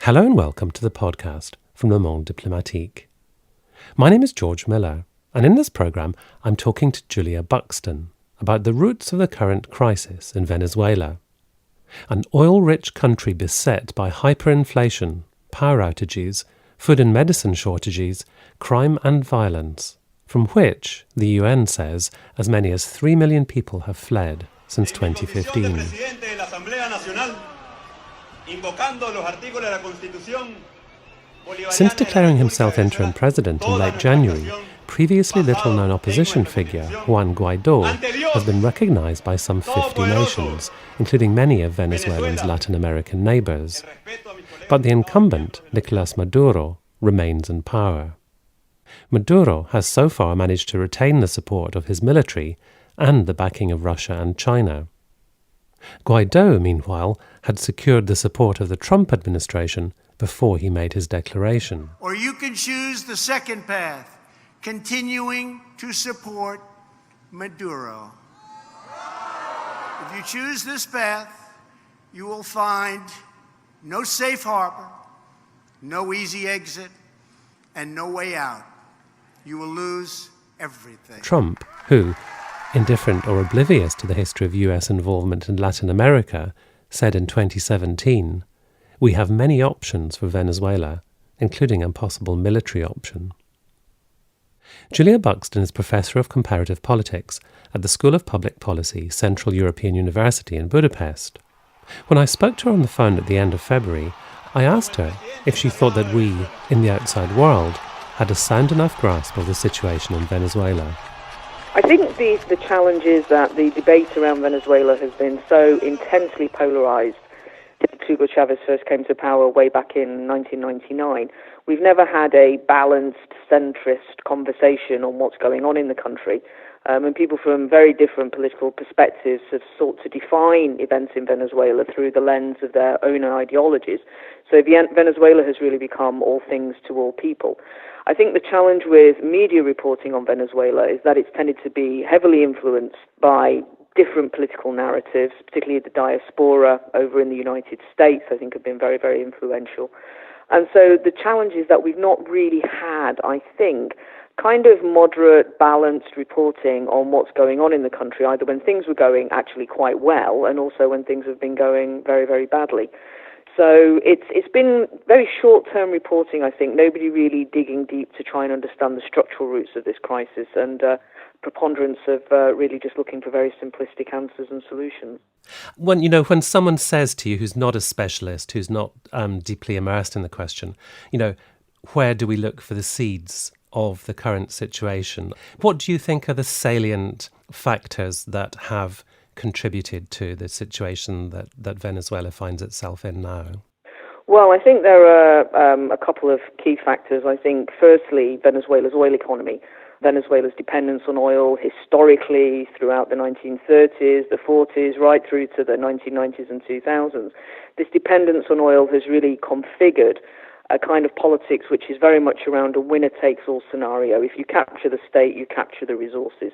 Hello and welcome to the podcast from Le Monde Diplomatique. My name is George Miller, and in this programme I'm talking to Julia Buxton about the roots of the current crisis in Venezuela, an oil-rich country beset by hyperinflation, power outages, food and medicine shortages, crime and violence, from which, the UN says, as many as 3 million people have fled since 2015. Since declaring himself interim president in late January, previously little-known opposition figure Juan Guaidó has been recognized by some 50 nations, including many of Venezuelans' Latin American neighbors. But the incumbent, Nicolás Maduro, remains in power. Maduro has so far managed to retain the support of his military and the backing of Russia and China. Guaidó, meanwhile, had secured the support of the Trump administration before he made his declaration. Or you can choose the second path, continuing to support Maduro. If you choose this path, you will find no safe harbor, no easy exit, and no way out. You will lose everything. Trump, who, indifferent or oblivious to the history of US involvement in Latin America, said in 2017, "We have many options for Venezuela, including a possible military option." Julia Buxton is Professor of Comparative Politics at the School of Public Policy, Central European University in Budapest. When I spoke to her on the phone at the end of February, I asked her if she thought that we, in the outside world, had a sound enough grasp of the situation in Venezuela. I think the challenge is that the debate around Venezuela has been so intensely polarized since Hugo Chavez first came to power way back in 1999. We've never had a balanced, centrist conversation on what's going on in the country. And people from very different political perspectives have sought to define events in Venezuela through the lens of their own ideologies. So Venezuela has really become all things to all people. I think the challenge with media reporting on Venezuela is that it's tended to be heavily influenced by different political narratives, particularly the diaspora over in the United States, I think have been very, very influential. And so the challenge is that we've not really had, I think, kind of moderate, balanced reporting on what's going on in the country, either when things were going actually quite well and also when things have been going very, very badly. So it's been very short-term reporting, I think, nobody really digging deep to try and understand the structural roots of this crisis, and preponderance of really just looking for very simplistic answers and solutions. When someone says to you who's not a specialist, who's not deeply immersed in the question, where do we look for the seeds of the current situation? What do you think are the salient factors that have contributed to the situation that Venezuela finds itself in now? Well, I think there are a couple of key factors. I think, firstly, Venezuela's oil economy. Venezuela's dependence on oil historically throughout the 1930s, the 40s, right through to the 1990s and 2000s. This dependence on oil has really configured a kind of politics which is very much around a winner-takes-all scenario. If you capture the state, you capture the resources.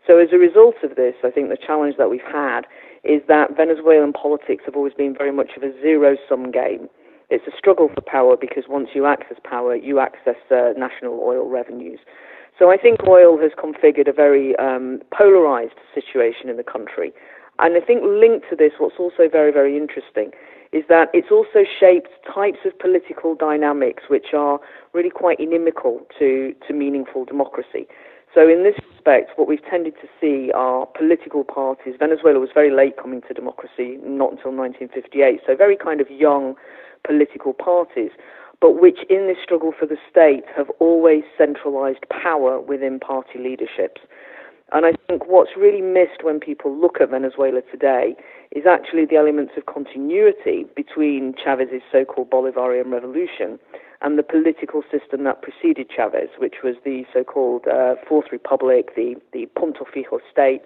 So as a result of this, I think the challenge that we've had is that Venezuelan politics have always been very much of a zero-sum game. It's a struggle for power because once you access power, you access national oil revenues. So I think oil has configured a very polarized situation in the country. And I think linked to this, what's also very, very interesting is that it's also shaped types of political dynamics which are really quite inimical to meaningful democracy. So in this respect, what we've tended to see are political parties. Venezuela was very late coming to democracy, not until 1958, so very kind of young political parties, but which in this struggle for the state have always centralized power within party leaderships. And I think what's really missed when people look at Venezuela today is actually the elements of continuity between Chavez's so-called Bolivarian revolution and the political system that preceded Chavez, which was the so-called Fourth Republic, the Punto Fijo state,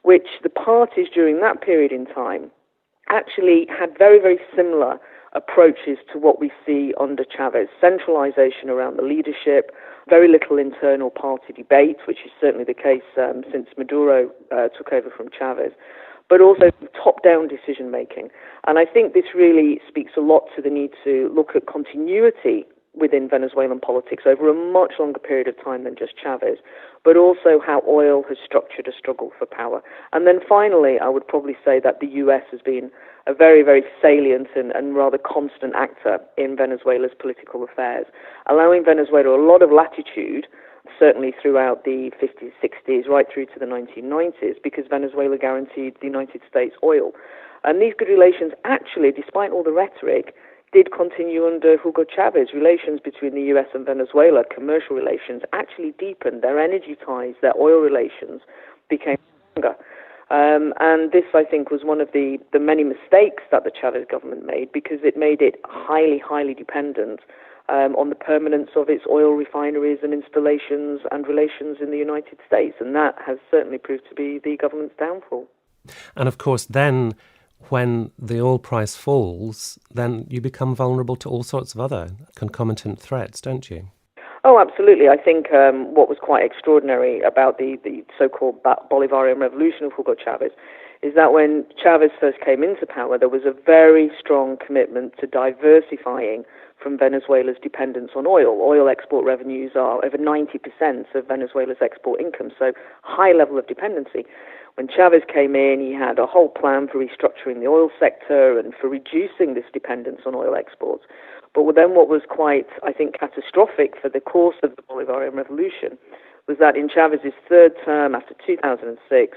which the parties during that period in time actually had very, very similar approaches to what we see under Chavez. Centralization around the leadership, very little internal party debate, which is certainly the case since Maduro took over from Chavez, but also top-down decision-making. And I think this really speaks a lot to the need to look at continuity within Venezuelan politics over a much longer period of time than just Chavez, but also how oil has structured a struggle for power. And then finally, I would probably say that the US has been a very, very salient and rather constant actor in Venezuela's political affairs, allowing Venezuela a lot of latitude, certainly throughout the 50s, 60s, right through to the 1990s, because Venezuela guaranteed the United States oil. And these good relations actually, despite all the rhetoric, did continue under Hugo Chavez. Relations between the US and Venezuela, commercial relations, actually deepened. Their energy ties, their oil relations became stronger. And this, I think, was one of the many mistakes that the Chavez government made, because it made it highly, highly dependent on the permanence of its oil refineries and installations and relations in the United States. And that has certainly proved to be the government's downfall. And of course, then when the oil price falls, then you become vulnerable to all sorts of other concomitant threats, don't you? Oh, absolutely. I think what was quite extraordinary about the so-called Bolivarian revolution of Hugo Chavez is that when Chavez first came into power, there was a very strong commitment to diversifying from Venezuela's dependence on oil. Oil export revenues are over 90% of Venezuela's export income, so high level of dependency. When Chavez came in, he had a whole plan for restructuring the oil sector and for reducing this dependence on oil exports. But then what was quite, I think, catastrophic for the course of the Bolivarian Revolution was that in Chavez's third term after 2006,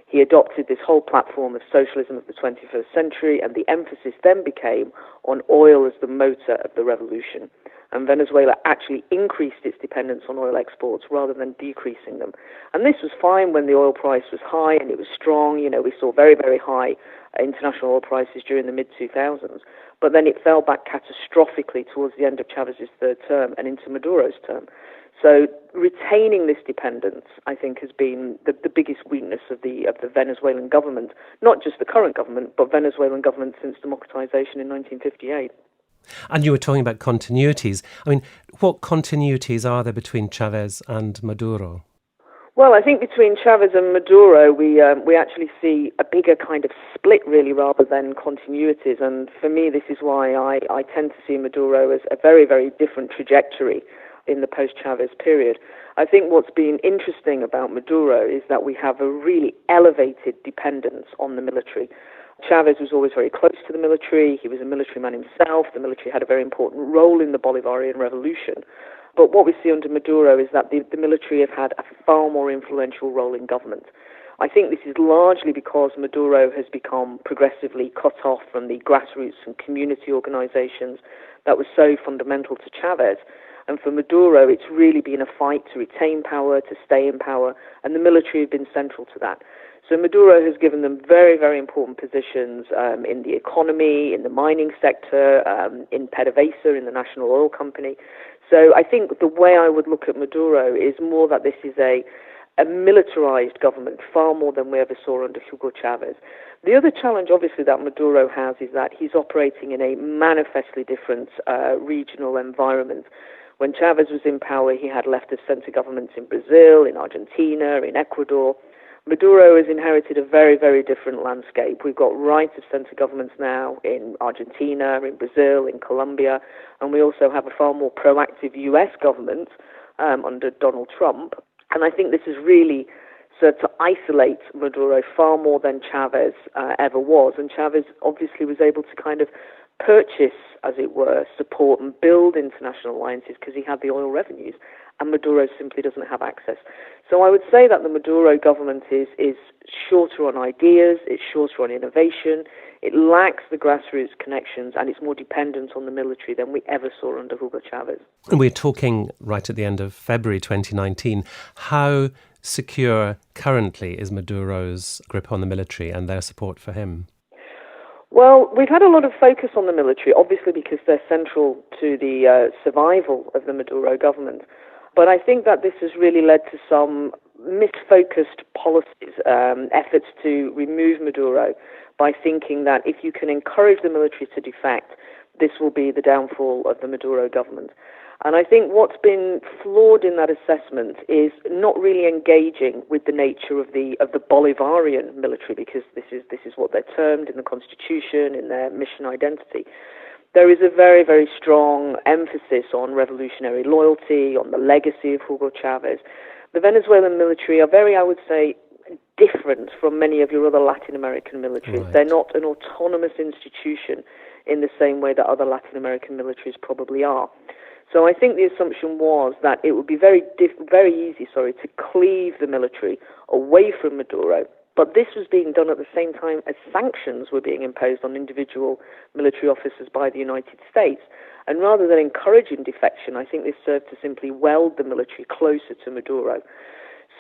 he adopted this whole platform of socialism of the 21st century, and the emphasis then became on oil as the motor of the revolution. And Venezuela actually increased its dependence on oil exports rather than decreasing them. And this was fine when the oil price was high and it was strong. You know, we saw very, very high international oil prices during the mid-2000s. But then it fell back catastrophically towards the end of Chavez's third term and into Maduro's term. So retaining this dependence, I think, has been the biggest weakness of the Venezuelan government, not just the current government, but Venezuelan government since democratization in 1958. And you were talking about continuities. I mean, what continuities are there between Chavez and Maduro? Well, I think between Chavez and Maduro, we actually see a bigger kind of split, really, rather than continuities. And for me, this is why I tend to see Maduro as a very, very different trajectory in the post-Chavez period. I think what's been interesting about Maduro is that we have a really elevated dependence on the military. Chavez was always very close to the military. He was a military man himself. The military had a very important role in the Bolivarian Revolution. But what we see under Maduro is that the military have had a far more influential role in government. I think this is largely because Maduro has become progressively cut off from the grassroots and community organizations that was so fundamental to Chavez. And for Maduro, it's really been a fight to retain power, to stay in power, and the military have been central to that. So Maduro has given them very, very important positions in the economy, in the mining sector, in PDVSA, in the National Oil Company. So I think the way I would look at Maduro is more that this is a militarized government, far more than we ever saw under Hugo Chavez. The other challenge, obviously, that Maduro has is that he's operating in a manifestly different regional environment. When Chavez was in power, he had left-of-center governments in Brazil, in Argentina, in Ecuador. Maduro has inherited a very, very different landscape. We've got right-of-center governments now in Argentina, in Brazil, in Colombia, and we also have a far more proactive U.S. government under Donald Trump. And I think this has really served to isolate Maduro far more than Chavez ever was. And Chavez obviously was able to kind of purchase, as it were, support and build international alliances because he had the oil revenues, and Maduro simply doesn't have access. So I would say that the Maduro government is shorter on ideas, it's shorter on innovation, it lacks the grassroots connections, and it's more dependent on the military than we ever saw under Hugo Chavez. And we're talking right at the end of February 2019. How secure currently is Maduro's grip on the military and their support for him? Well, we've had a lot of focus on the military, obviously because they're central to the survival of the Maduro government. But I think that this has really led to some misfocused policies, efforts to remove Maduro by thinking that if you can encourage the military to defect, this will be the downfall of the Maduro government. And I think what's been flawed in that assessment is not really engaging with the nature of the Bolivarian military, because this is what they're termed in the constitution, in their mission identity. There is a very, very strong emphasis on revolutionary loyalty, on the legacy of Hugo Chavez. The Venezuelan military are very, I would say, different from many of your other Latin American militaries. Right. They're not an autonomous institution in the same way that other Latin American militaries probably are. So I think the assumption was that it would be very easy to cleave the military away from Maduro. But this was being done at the same time as sanctions were being imposed on individual military officers by the United States. And rather than encouraging defection, I think this served to simply weld the military closer to Maduro.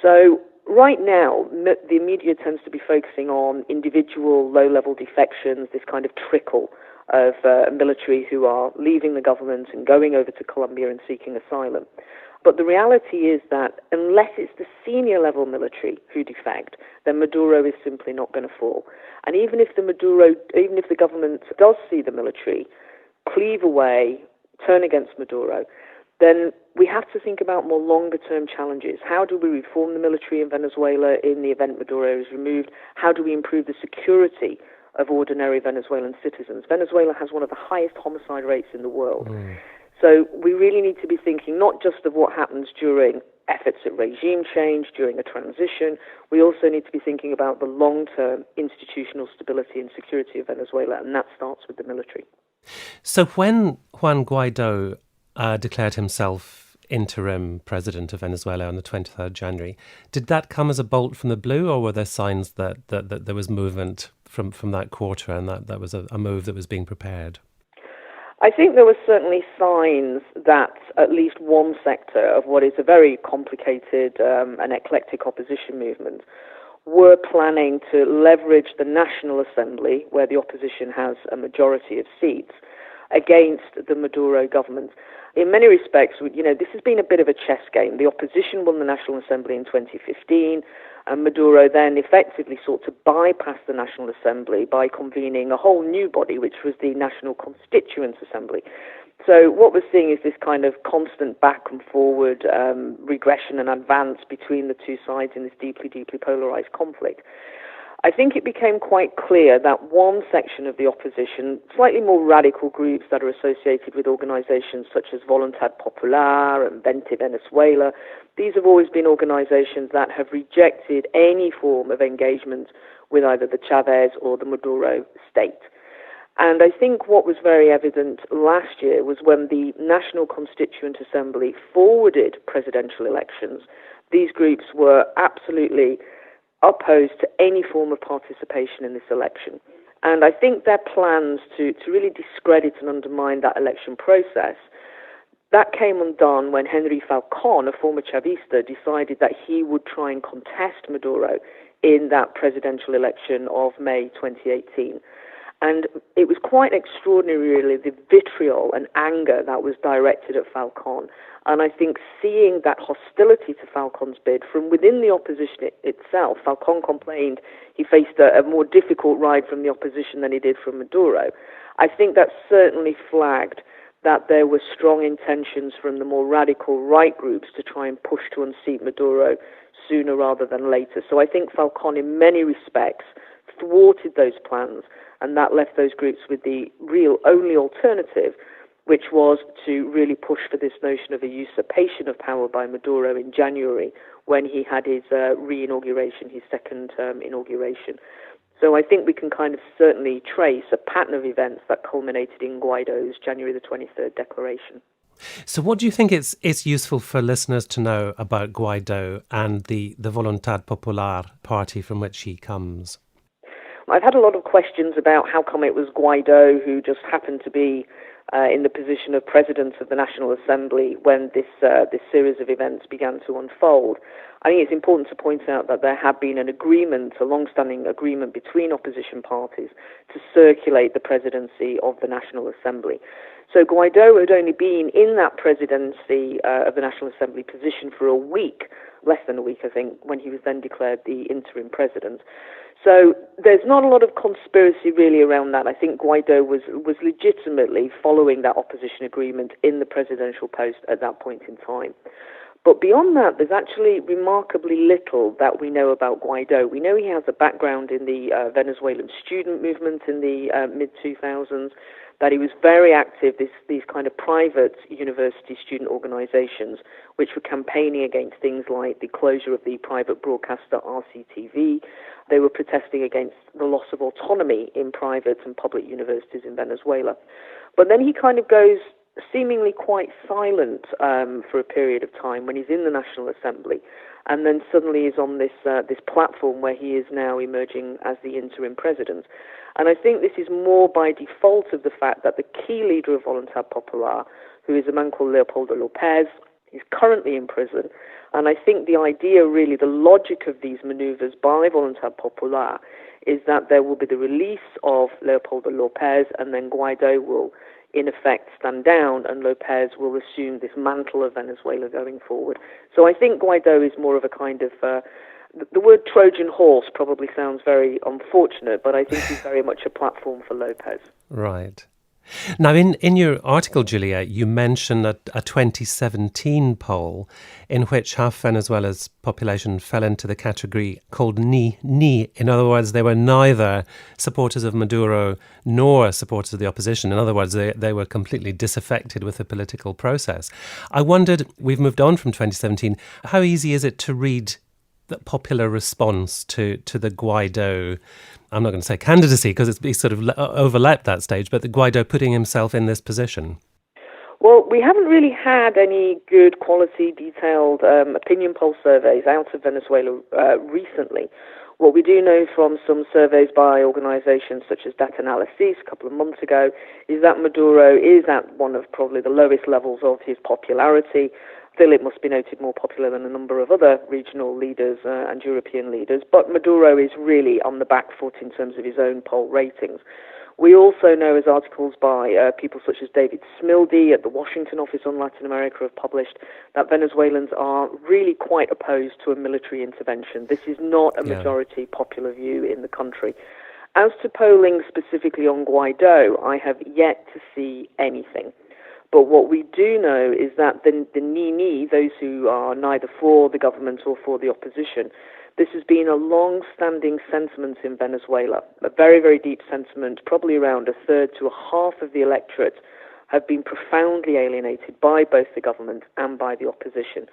So right now, the media tends to be focusing on individual low-level defections, this kind of trickle of military who are leaving the government and going over to Colombia and seeking asylum. But the reality is that unless it's the senior level military who defect, then Maduro is simply not going to fall. And even if the government does see the military cleave away, turn against Maduro, then we have to think about more longer-term challenges. How do we reform the military in Venezuela in the event Maduro is removed? How do we improve the security of ordinary Venezuelan citizens? Venezuela has one of the highest homicide rates in the world. So we really need to be thinking not just of what happens during efforts at regime change, during a transition. We also need to be thinking about the long-term institutional stability and security of Venezuela, and that starts with the military. So when Juan Guaido declared himself interim president of Venezuela on the 23rd January, did that come as a bolt from the blue, or were there signs that there was movement from that quarter and that was a move that was being prepared? I think there were certainly signs that at least one sector of what is a very complicated and eclectic opposition movement were planning to leverage the National Assembly, where the opposition has a majority of seats, against the Maduro government. In many respects, this has been a bit of a chess game. The opposition won the National Assembly in 2015, and Maduro then effectively sought to bypass the National Assembly by convening a whole new body, which was the National Constituent Assembly. So what we're seeing is this kind of constant back and forward regression and advance between the two sides in this deeply, deeply polarized conflict. I think it became quite clear that one section of the opposition, slightly more radical groups that are associated with organizations such as Voluntad Popular and Vente Venezuela, these have always been organizations that have rejected any form of engagement with either the Chavez or the Maduro state. And I think what was very evident last year was when the National Constituent Assembly forwarded presidential elections, these groups were absolutely opposed to any form of participation in this election. And I think their plans to really discredit and undermine that election process, that came undone when Henry Falcón, a former Chavista, decided that he would try and contest Maduro in that presidential election of May 2018. And it was quite extraordinary, really, the vitriol and anger that was directed at Falcón. And I think seeing that hostility to Falcón's bid from within the opposition itself, Falcón complained he faced a more difficult ride from the opposition than he did from Maduro. I think that certainly flagged that there were strong intentions from the more radical right groups to try and push to unseat Maduro sooner rather than later. So I think Falcón, in many respects, thwarted those plans, and that left those groups with the real only alternative, which was to really push for this notion of a usurpation of power by Maduro in January when he had his re-inauguration, his second-term inauguration. So I think we can kind of certainly trace a pattern of events that culminated in Guaido's January the 23rd declaration. So what do you think it's useful for listeners to know about Guaido and the Voluntad Popular party from which he comes? I've had a lot of questions about how come it was Guaido who just happened to be in the position of President of the National Assembly when this series of events began to unfold. I think it's important to point out that there had been an agreement, a long-standing agreement between opposition parties to circulate the presidency of the National Assembly. So Guaido had only been in that presidency of the National Assembly position for a week less than a week, I think, when he was then declared the interim president. So there's not a lot of conspiracy really around that. I think Guaido was legitimately following that opposition agreement in the presidential post at that point in time. But beyond that, there's actually remarkably little that we know about Guaido. We know he has a background in the Venezuelan student movement in the mid-2000s, that he was very active, these kind of private university student organizations, which were campaigning against things like the closure of the private broadcaster RCTV. They were protesting against the loss of autonomy in private and public universities in Venezuela. But then he kind of goes seemingly quite silent for a period of time when he's in the National Assembly, and then suddenly is on this platform where he is now emerging as the interim president. And I think this is more by default of the fact that the key leader of Voluntad Popular, who is a man called Leopoldo López, is currently in prison. And I think the idea, really, the logic of these maneuvers by Voluntad Popular is that there will be the release of Leopoldo López, and then Guaido will in effect stand down, and López will assume this mantle of Venezuela going forward. So I think Guaido is more of a kind of, the word Trojan horse probably sounds very unfortunate, but I think he's very much a platform for López. Right. Now, in your article, Julia, you mention a 2017 poll in which half Venezuela's population fell into the category called ni. In other words, they were neither supporters of Maduro nor supporters of the opposition. In other words, they were completely disaffected with the political process. I wondered, we've moved on from 2017, how easy is it to read the popular response to the Guaido, I'm not going to say candidacy because it's sort of overlapped that stage, but the Guaido putting himself in this position? Well, we haven't really had any good quality, detailed opinion poll surveys out of Venezuela recently. What we do know from some surveys by organizations such as Data Analysis a couple of months ago is that Maduro is at one of probably the lowest levels of his popularity. Still, it must be noted, more popular than a number of other regional leaders and European leaders. But Maduro is really on the back foot in terms of his own poll ratings. We also know, as articles by people such as David Smildy at the Washington Office on Latin America have published, that Venezuelans are really quite opposed to a military intervention. This is not a majority popular view in the country. As to polling specifically on Guaido, I have yet to see anything. But what we do know is that the Ni, those who are neither for the government or for the opposition, this has been a long-standing sentiment in Venezuela, a very, very deep sentiment. Probably around a third to a half of the electorate have been profoundly alienated by both the government and by the opposition.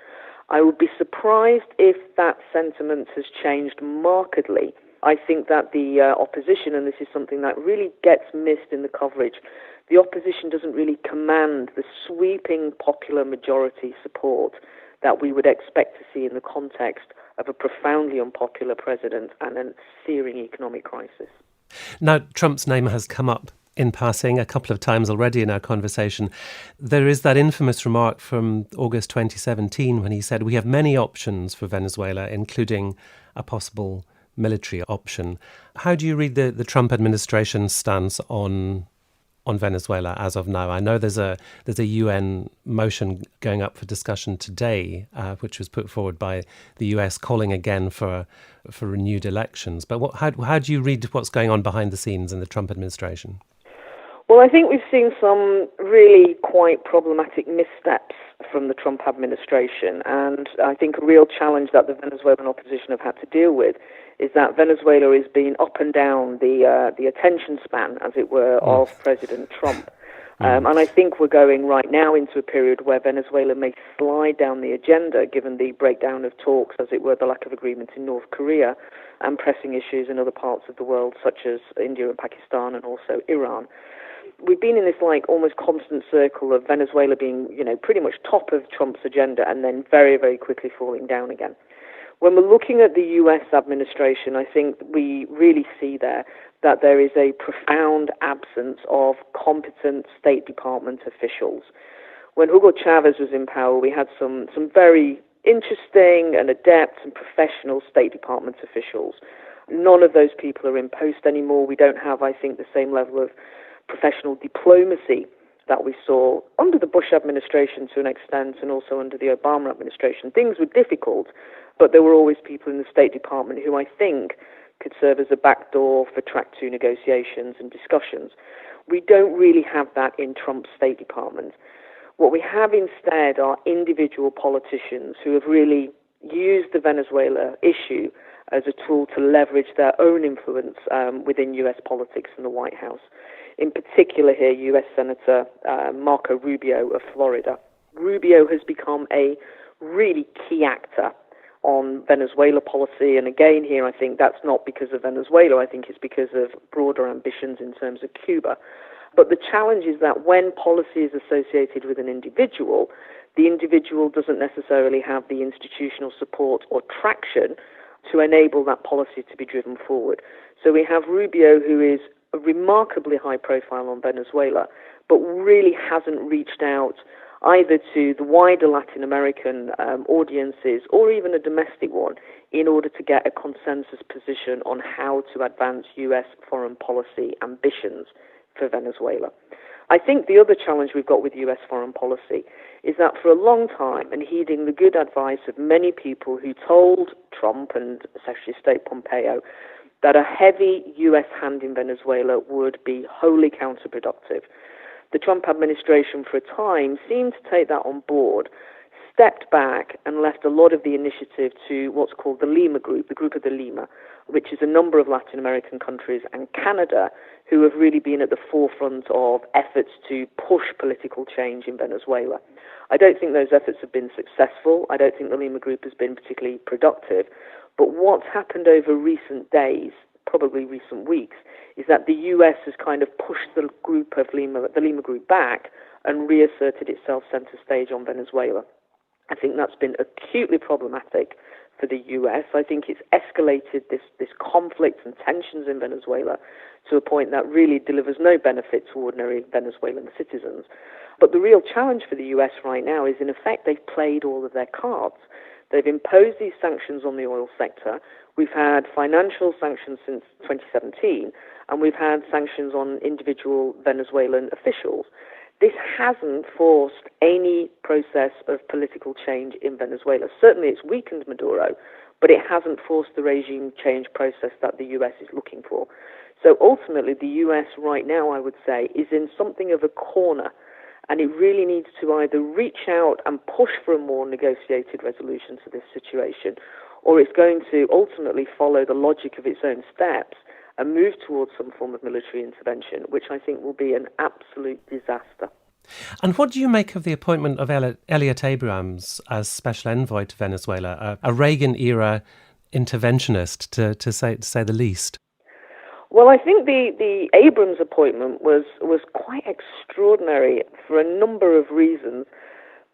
I would be surprised if that sentiment has changed markedly. I think that the opposition, and this is something that really gets missed in the coverage, the opposition doesn't really command the sweeping popular majority support that we would expect to see in the context of a profoundly unpopular president and a searing economic crisis. Now, Trump's name has come up in passing a couple of times already in our conversation. There is that infamous remark from August 2017 when he said, "We have many options for Venezuela, including a possible military option." How do you read the Trump administration's stance on Venezuela as of now? I know there's a UN motion going up for discussion today, which was put forward by the US, calling again for renewed elections. But how do you read what's going on behind the scenes in the Trump administration? Well, I think we've seen some really quite problematic missteps from the Trump administration, and I think a real challenge that the Venezuelan opposition have had to deal with is that Venezuela is being up and down the attention span, as it were, of President Trump. And I think we're going right now into a period where Venezuela may slide down the agenda, given the breakdown of talks, as it were, the lack of agreement in North Korea, and pressing issues in other parts of the world, such as India and Pakistan and also Iran. We've been in this almost constant circle of Venezuela being, pretty much top of Trump's agenda and then very, very quickly falling down again. When we're looking at the US administration, I think we really see there that there is a profound absence of competent State Department officials. When Hugo Chavez was in power, we had some very interesting and adept and professional State Department officials. None of those people are in post anymore. We don't have, I think, the same level of professional diplomacy that we saw under the Bush administration to an extent and also under the Obama administration. Things were difficult, but there were always people in the State Department who I think could serve as a backdoor for track 2 negotiations and discussions. We don't really have that in Trump's State Department. What we have instead are individual politicians who have really used the Venezuela issue as a tool to leverage their own influence within U.S. politics and the White House. In particular here, U.S. Senator Marco Rubio of Florida. Rubio has become a really key actor on Venezuela policy, and again here I think that's not because of Venezuela, I think it's because of broader ambitions in terms of Cuba. But the challenge is that when policy is associated with an individual, the individual doesn't necessarily have the institutional support or traction to enable that policy to be driven forward. So we have Rubio, who is remarkably high profile on Venezuela, but really hasn't reached out either to the wider Latin American audiences or even a domestic one in order to get a consensus position on how to advance U.S. foreign policy ambitions for Venezuela. I think the other challenge we've got with U.S. foreign policy is that for a long time, and heeding the good advice of many people who told Trump and Secretary of State Pompeo that a heavy U.S. hand in Venezuela would be wholly counterproductive, the Trump administration for a time seemed to take that on board, stepped back and left a lot of the initiative to what's called the Lima Group, the Group of the Lima, which is a number of Latin American countries and Canada who have really been at the forefront of efforts to push political change in Venezuela. I don't think those efforts have been successful. I don't think the Lima Group has been particularly productive. But what's happened over recent days, probably recent weeks, is that the US has kind of pushed the Lima Group back and reasserted itself center stage on Venezuela. I think that's been acutely problematic for the US. I think it's escalated this conflict and tensions in Venezuela to a point that really delivers no benefit to ordinary Venezuelan citizens. But the real challenge for the US right now is, in effect, they've played all of their cards. They've imposed these sanctions on the oil sector. We've had financial sanctions since 2017, and we've had sanctions on individual Venezuelan officials. This hasn't forced any process of political change in Venezuela. Certainly it's weakened Maduro, but it hasn't forced the regime change process that the US is looking for. So ultimately the US right now, I would say, is in something of a corner, and it really needs to either reach out and push for a more negotiated resolution to this situation, or it's going to ultimately follow the logic of its own steps and move towards some form of military intervention, which I think will be an absolute disaster. And what do you make of the appointment of Elliot Abrams as special envoy to Venezuela, a Reagan-era interventionist, to say the least? Well, I think the Abrams appointment was quite extraordinary for a number of reasons.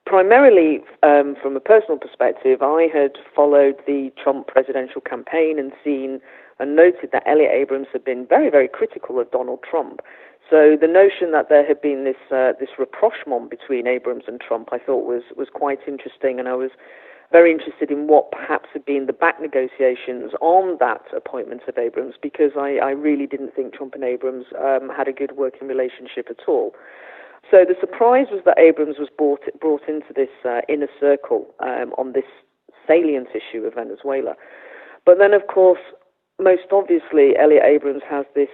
Primarily, from a personal perspective, I had followed the Trump presidential campaign and seen and noted that Elliot Abrams had been very, very critical of Donald Trump. So the notion that there had been this rapprochement between Abrams and Trump, I thought was quite interesting, and I was very interested in what perhaps had been the back negotiations on that appointment of Abrams, because I really didn't think Trump and Abrams had a good working relationship at all. So the surprise was that Abrams was brought into this inner circle on this salient issue of Venezuela. But then, of course, most obviously, Elliot Abrams has this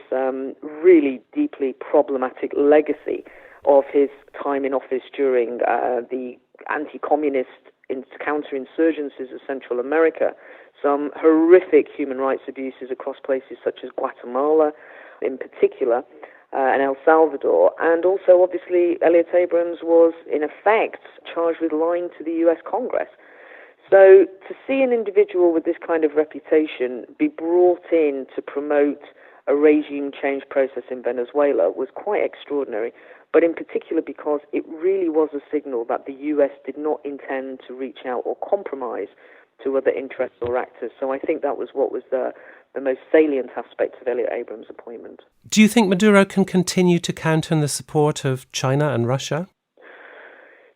really deeply problematic legacy of his time in office during the anti-communist counterinsurgencies of Central America, some horrific human rights abuses across places such as Guatemala in particular, and El Salvador. And also, obviously, Elliot Abrams was, in effect, charged with lying to the U.S. Congress. So to see an individual with this kind of reputation be brought in to promote a regime change process in Venezuela was quite extraordinary, but in particular because it really was a signal that the U.S. did not intend to reach out or compromise to other interests or actors. So I think that was what was the most salient aspect of Elliot Abrams' appointment. Do you think Maduro can continue to count on the support of China and Russia?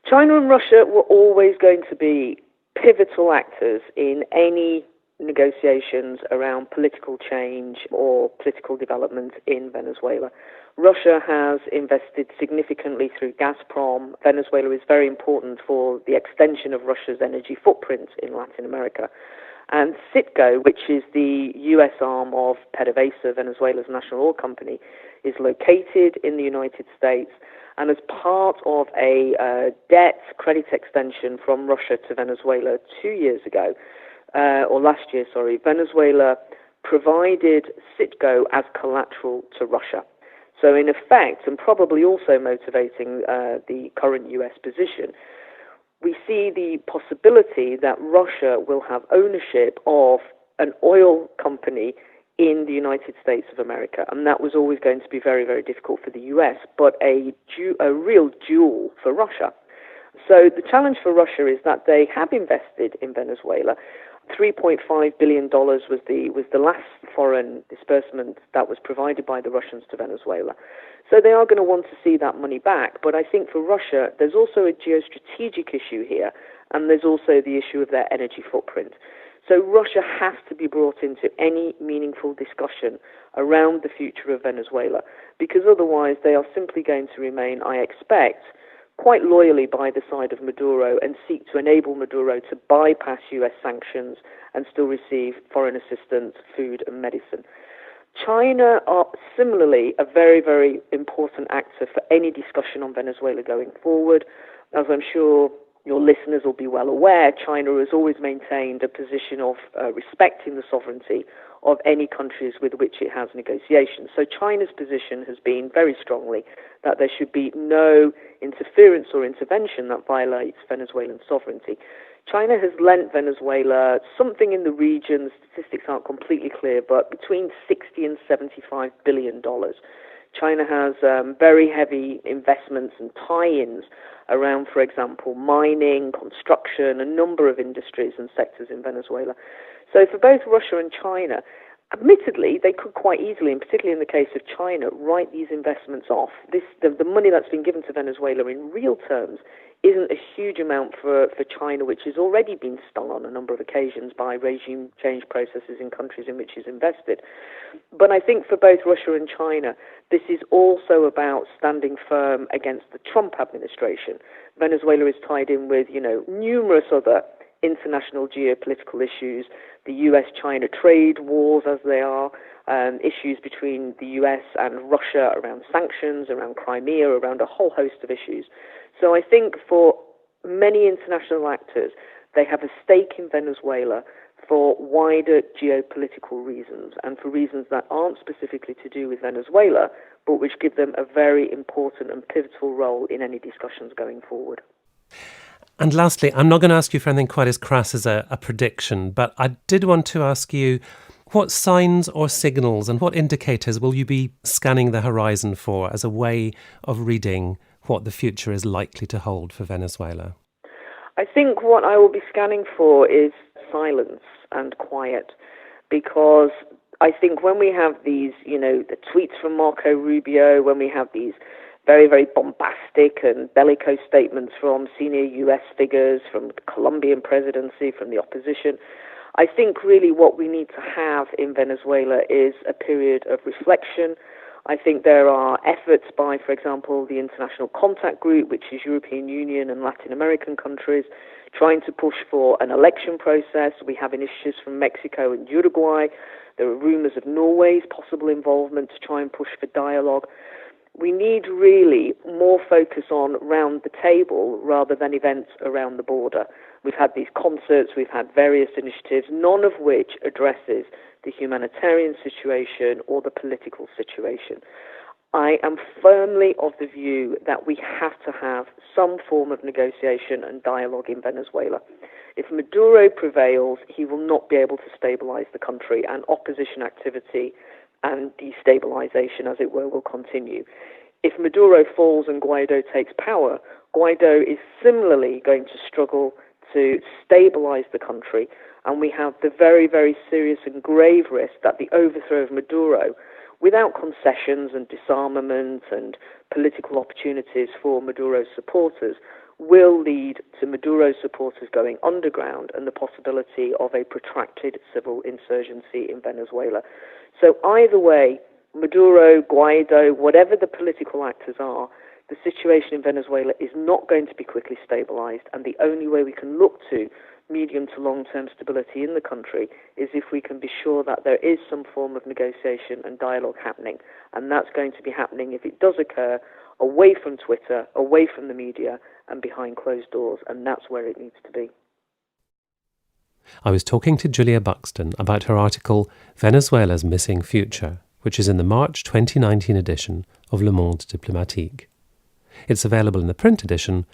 China and Russia were always going to be pivotal actors in any negotiations around political change or political development in Venezuela. Russia has invested significantly through Gazprom. Venezuela is very important for the extension of Russia's energy footprint in Latin America. And Citgo, which is the U.S. arm of PDVSA, Venezuela's national oil company, is located in the United States. And as part of a debt credit extension from Russia to Venezuela 2 years ago, or last year, Venezuela provided Citgo as collateral to Russia. So in effect, and probably also motivating the current U.S. position, we see the possibility that Russia will have ownership of an oil company in the United States of America. And that was always going to be very, very difficult for the U.S., but a real jewel for Russia. So the challenge for Russia is that they have invested in Venezuela. $3.5 billion was the last foreign disbursement that was provided by the Russians to Venezuela. So they are going to want to see that money back. But I think for Russia, there's also a geostrategic issue here, and there's also the issue of their energy footprint. So Russia has to be brought into any meaningful discussion around the future of Venezuela, because otherwise they are simply going to remain, I expect, quite loyally by the side of Maduro and seek to enable Maduro to bypass U.S. sanctions and still receive foreign assistance, food and medicine. China are similarly a very, very important actor for any discussion on Venezuela going forward. As I'm sure your listeners will be well aware, China has always maintained a position of respecting the sovereignty of any countries with which it has negotiations. So China's position has been very strongly that there should be no interference or intervention that violates Venezuelan sovereignty. China has lent Venezuela something in the region, the statistics aren't completely clear, but between $60 and $75 billion. China has very heavy investments and tie-ins around, for example, mining, construction, a number of industries and sectors in Venezuela. So for both Russia and China, admittedly, they could quite easily, and particularly in the case of China, write these investments off. The money that's been given to Venezuela in real terms isn't a huge amount for China, which has already been stung on a number of occasions by regime change processes in countries in which it's invested. But I think for both Russia and China, this is also about standing firm against the Trump administration. Venezuela is tied in with, numerous other international geopolitical issues, the US-China trade wars as they are, issues between the US and Russia around sanctions, around Crimea, around a whole host of issues. So I think for many international actors, they have a stake in Venezuela for wider geopolitical reasons and for reasons that aren't specifically to do with Venezuela, but which give them a very important and pivotal role in any discussions going forward. And lastly, I'm not going to ask you for anything quite as crass as a prediction, but I did want to ask you, what signs or signals and what indicators will you be scanning the horizon for as a way of reading what the future is likely to hold for Venezuela? I think what I will be scanning for is silence and quiet, because I think when we have these, the tweets from Marco Rubio, when we have these very, very bombastic and bellicose statements from senior U.S. figures, from the Colombian presidency, from the opposition, I think really what we need to have in Venezuela is a period of reflection. I think there are efforts by, for example, the International Contact Group, which is European Union and Latin American countries, trying to push for an election process. We have initiatives from Mexico and Uruguay. There are rumors of Norway's possible involvement to try and push for dialogue. We need really more focus on round the table rather than events around the border. We've had these concerts, we've had various initiatives, none of which addresses the humanitarian situation or the political situation. I am firmly of the view that we have to have some form of negotiation and dialogue in Venezuela. If Maduro prevails, he will not be able to stabilize the country, and opposition activity and destabilization, as it were, will continue. If Maduro falls and Guaido takes power, Guaido is similarly going to struggle to stabilize the country, and we have the very, very serious and grave risk that the overthrow of Maduro, without concessions and disarmament and political opportunities for Maduro's supporters, will lead to Maduro's supporters going underground and the possibility of a protracted civil insurgency in Venezuela. So either way, Maduro, Guaido, whatever the political actors are, the situation in Venezuela is not going to be quickly stabilized, and the only way we can look to medium to long-term stability in the country is if we can be sure that there is some form of negotiation and dialogue happening. And that's going to be happening, if it does occur, away from Twitter, away from the media, and behind closed doors, and that's where it needs to be. I was talking to Julia Buxton about her article Venezuela's Missing Future, which is in the March 2019 edition of Le Monde Diplomatique. It's available in the print edition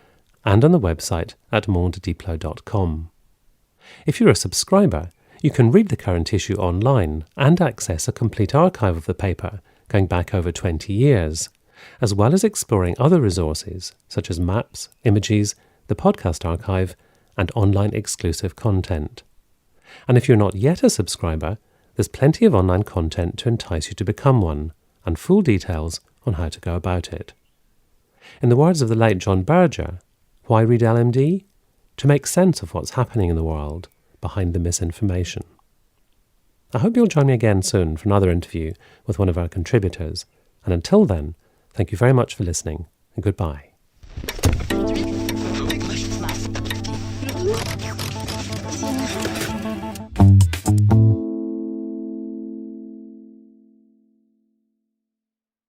and on the website at mondediplo.com. If you're a subscriber, you can read the current issue online and access a complete archive of the paper going back over 20 years, as well as exploring other resources such as maps, images, the podcast archive, and online exclusive content. And if you're not yet a subscriber, there's plenty of online content to entice you to become one, and full details on how to go about it. In the words of the late John Berger, why read LMD? To make sense of what's happening in the world behind the misinformation. I hope you'll join me again soon for another interview with one of our contributors, and until then, thank you very much for listening, and goodbye.